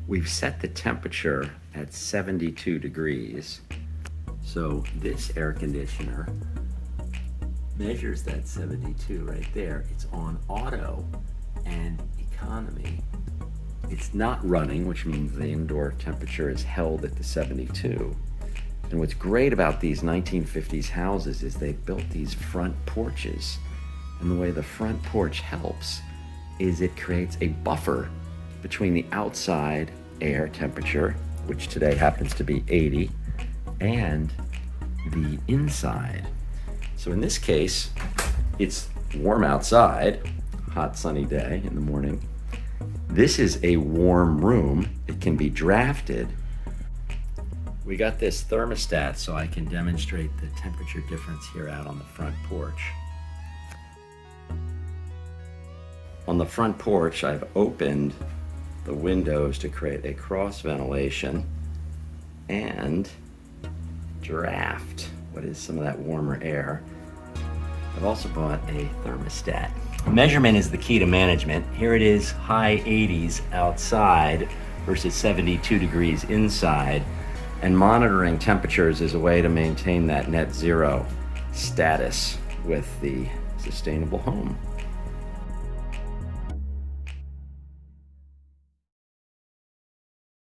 We've set the temperature at 72 degrees. So this air conditioner measures that 72 right there. It's on auto and economy. It's not running, which means the indoor temperature is held at the 72. And what's great about these 1950s houses is they've built these front porches. And the way the front porch helps is it creates a buffer between the outside air temperature, which today happens to be 80, and the inside. So in this case, it's warm outside, hot sunny day in the morning. This is a warm room. It can be drafted. We got this thermostat so I can demonstrate the temperature difference here out on the front porch. On the front porch, I've opened the windows to create a cross ventilation and draft what is some of that warmer air. I've also bought a thermostat. Measurement is the key to management. Here it is, high 80s outside versus 72 degrees inside. And monitoring temperatures is a way to maintain that net zero status with the sustainable home.